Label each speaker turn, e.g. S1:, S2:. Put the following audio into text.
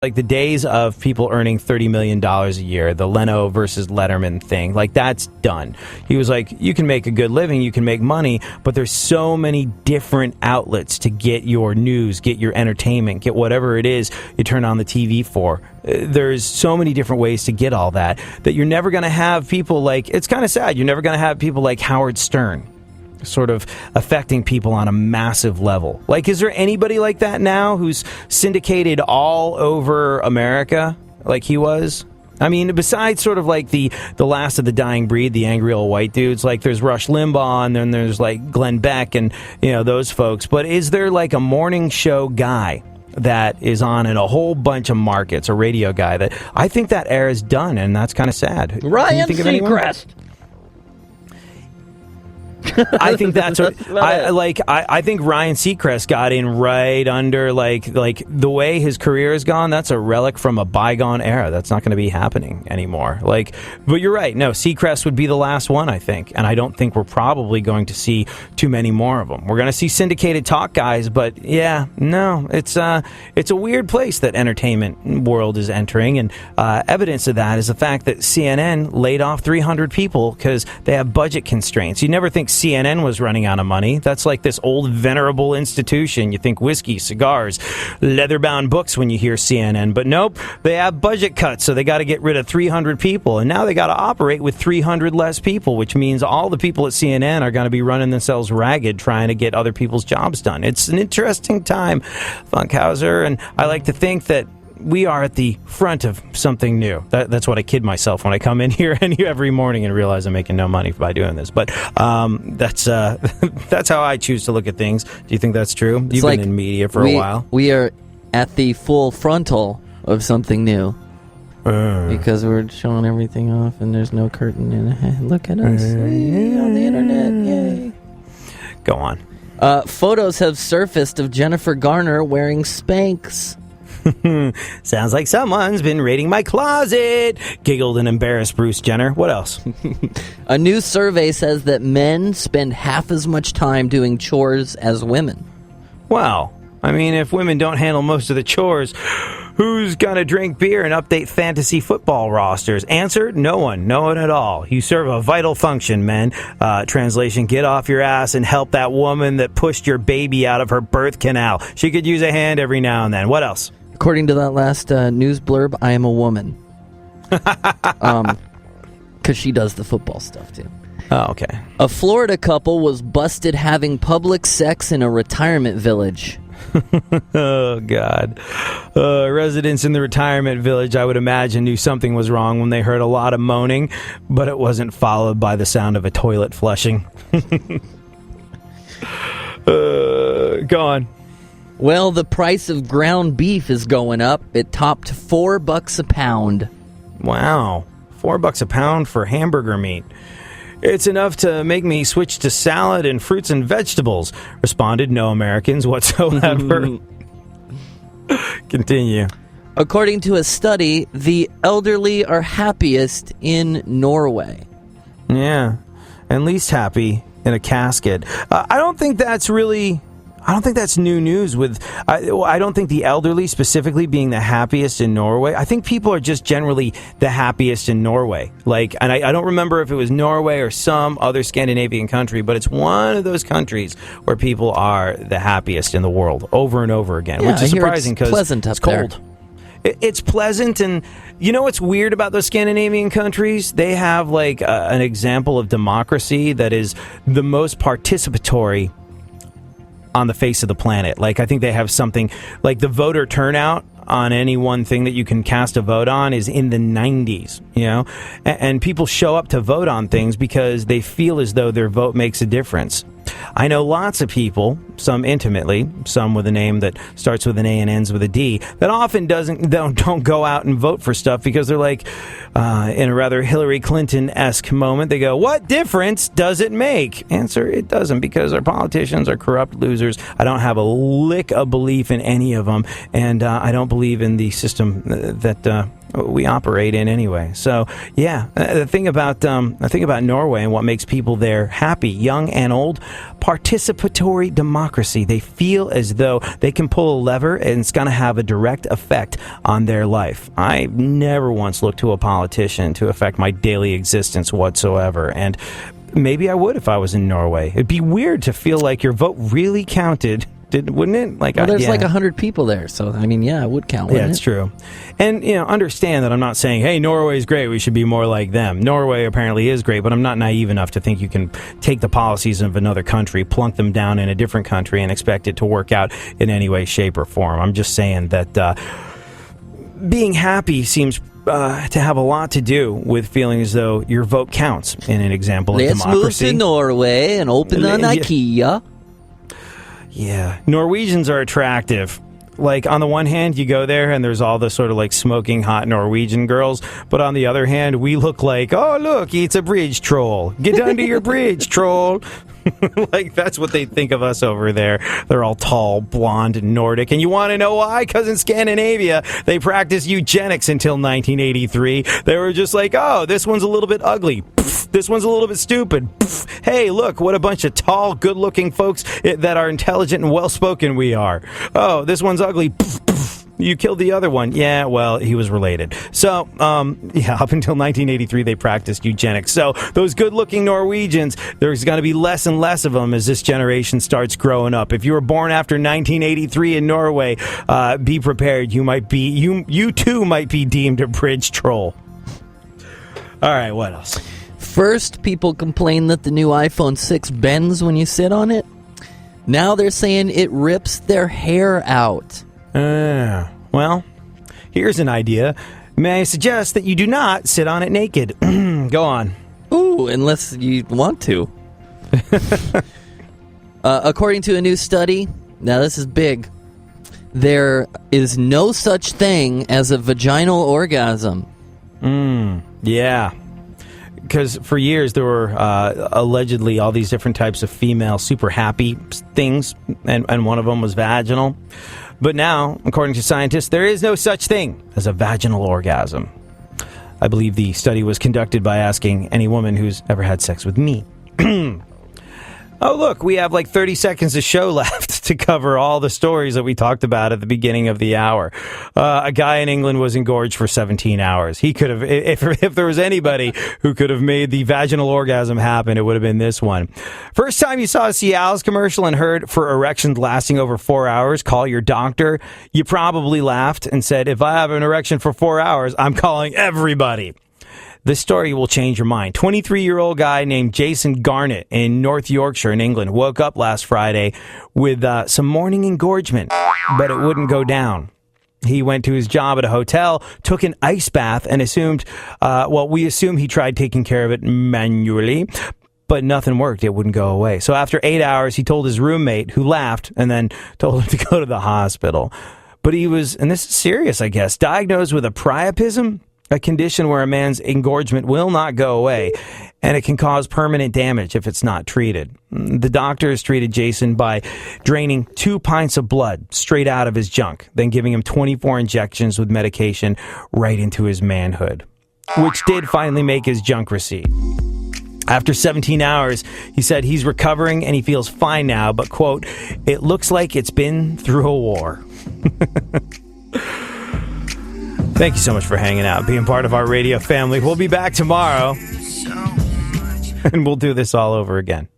S1: like the days of people earning $30 million a year, the Leno versus Letterman thing, like that's done. He was like, you can make a good living, you can make money, but there's so many different outlets to get your news, get your entertainment, get whatever it is you turn on the TV for. There's so many different ways to get all that you're never going to have people like, it's kind of sad, you're never going to have people like Howard Stern sort of affecting people on a massive level. Like, is there anybody like that now who's syndicated all over America like he was? I mean, besides sort of like the last of the dying breed, the angry old white dudes, like there's Rush Limbaugh and then there's like Glenn Beck and, you know, those folks. But is there like a morning show guy that is on in a whole bunch of markets, a radio guy that I think that era is done, and that's kind of sad.
S2: Ryan Seacrest.
S1: I think that's what I think Ryan Seacrest got in right under like the way his career has gone. That's a relic from a bygone era. That's not going to be happening anymore. Like, but you're right. No, Seacrest would be the last one, I think, and I don't think we're probably going to see too many more of them. We're going to see syndicated talk guys, but yeah, no, it's a weird place that entertainment world is entering, and evidence of that is the fact that CNN laid off 300 people because they have budget constraints. You never think CNN was running out of money. That's like this old venerable institution. You think whiskey, cigars, leather-bound books when you hear CNN. But nope, they have budget cuts, so they got to get rid of 300 people. And now they got to operate with 300 less people, which means all the people at CNN are going to be running themselves ragged trying to get other people's jobs done. It's an interesting time, Funkhauser, and I like to think that we are at the front of something new. That's what I kid myself when I come in here every morning and realize I'm making no money by doing this. But that's how I choose to look at things. Do you think that's true? You've been in media for a while.
S2: We are at the full frontal of something new. Because we're showing everything off and there's no curtain in it. Look at us on the internet. Yay.
S1: Go on.
S2: Photos have surfaced of Jennifer Garner wearing Spanx.
S1: Sounds like someone's been raiding my closet, giggled and embarrassed Bruce Jenner. What else?
S2: A new survey says that men spend half as much time doing chores as women.
S1: Wow. I mean, if women don't handle most of the chores, who's gonna drink beer and update fantasy football rosters? Answer, no one at all. You serve a vital function, men. Translation, get off your ass and help that woman that pushed your baby out of her birth canal. She could use a hand every now and then. What else?
S2: According to that last news blurb, I am a woman. Because she does the football stuff, too.
S1: Oh, okay.
S2: A Florida couple was busted having public sex in a retirement village.
S1: Oh, God. Residents in the retirement village, I would imagine, knew something was wrong when they heard a lot of moaning, but it wasn't followed by the sound of a toilet flushing. Go on.
S2: Well, the price of ground beef is going up. It topped $4 a pound.
S1: Wow. $4 a pound for hamburger meat. It's enough to make me switch to salad and fruits and vegetables, responded no Americans whatsoever. Continue.
S2: According to a study, the elderly are happiest in Norway.
S1: Yeah, and least happy in a casket. I don't think that's new news. I don't think the elderly specifically being the happiest in Norway. I think people are just generally the happiest in Norway. And I don't remember if it was Norway or some other Scandinavian country, but it's one of those countries where people are the happiest in the world over and over again, which is surprising because it's cold. It's pleasant, and you know what's weird about those Scandinavian countries? They have like an example of democracy that is the most participatory on the face of the planet. Like, I think they have something like the voter turnout on any one thing that you can cast a vote on is in the 90s, you know, and people show up to vote on things because they feel as though their vote makes a difference. I know lots of people, some intimately, some with a name that starts with an A and ends with a D, that often don't go out and vote for stuff because they're like, in a rather Hillary Clinton-esque moment, they go, what difference does it make? Answer, it doesn't, because our politicians are corrupt losers. I don't have a lick of belief in any of them, and I don't believe in the system that we operate in anyway. So, yeah, the thing about Norway and what makes people there happy, young and old, participatory democracy. They feel as though they can pull a lever and it's going to have a direct effect on their life. I never once looked to a politician to affect my daily existence whatsoever, and maybe I would if I was in Norway. It'd be weird to feel like your vote really counted, wouldn't it?
S2: Well, there's like 100 people there, so I mean, yeah, it would count.
S1: Yeah, it's true. And understand that I'm not saying, hey, Norway's great, we should be more like them. Norway apparently is great, but I'm not naive enough to think you can take the policies of another country, plunk them down in a different country, and expect it to work out in any way, shape, or form. I'm just saying that being happy seems to have a lot to do with feeling as though your vote counts in an example of democracy.
S2: Let's move to Norway and open an IKEA.
S1: Yeah, Norwegians are attractive. Like, on the one hand, you go there and there's all the sort of like smoking hot Norwegian girls, but on the other hand, we look like, oh, look, it's a bridge troll. Get under your bridge, troll. Like, that's what they think of us over there. They're all tall, blonde, and Nordic. And you want to know why? Because in Scandinavia, they practiced eugenics until 1983. They were just like, oh, this one's a little bit ugly. Pfft, this one's a little bit stupid. Pfft, hey, look, what a bunch of tall, good-looking folks that are intelligent and well-spoken we are. Oh, this one's ugly. Pfft, pfft. You killed the other one. Yeah, well, he was related. So, up until 1983, they practiced eugenics. So, those good-looking Norwegians, there's going to be less and less of them as this generation starts growing up. If you were born after 1983 in Norway, be prepared. You too might be deemed a bridge troll. All right, what else?
S2: First, people complain that the new iPhone 6 bends when you sit on it. Now they're saying it rips their hair out.
S1: Well, here's an idea. May I suggest that you do not sit on it naked? Go on.
S2: Ooh, unless you want to. According to a new study, now this is big, there is no such thing as a vaginal orgasm.
S1: Yeah. Because for years there were allegedly all these different types of female super happy things, and one of them was vaginal. But now, according to scientists, there is no such thing as a vaginal orgasm. I believe the study was conducted by asking any woman who's ever had sex with me. Oh, look, we have like 30 seconds of show left to cover all the stories that we talked about at the beginning of the hour. A guy in England was engorged for 17 hours. He could have, if there was anybody who could have made the vaginal orgasm happen, it would have been this one. First time you saw a Cialis commercial and heard for erections lasting over 4 hours, call your doctor, you probably laughed and said, if I have an erection for 4 hours, I'm calling everybody. This story will change your mind. 23-year-old guy named Jason Garnett in North Yorkshire in England woke up last Friday with some morning engorgement, but it wouldn't go down. He went to his job at a hotel, took an ice bath, and we assume he tried taking care of it manually, but nothing worked. It wouldn't go away. So after 8 hours, he told his roommate, who laughed, and then told him to go to the hospital. But he was, and this is serious, I guess, diagnosed with a priapism, a condition where a man's engorgement will not go away, and it can cause permanent damage if it's not treated. The doctors treated Jason by draining 2 pints of blood straight out of his junk, then giving him 24 injections with medication right into his manhood, which did finally make his junk recede. After 17 hours, he said he's recovering and he feels fine now, but, quote, it looks like it's been through a war. Thank you so much for hanging out, being part of our radio family. We'll be back tomorrow, and we'll do this all over again.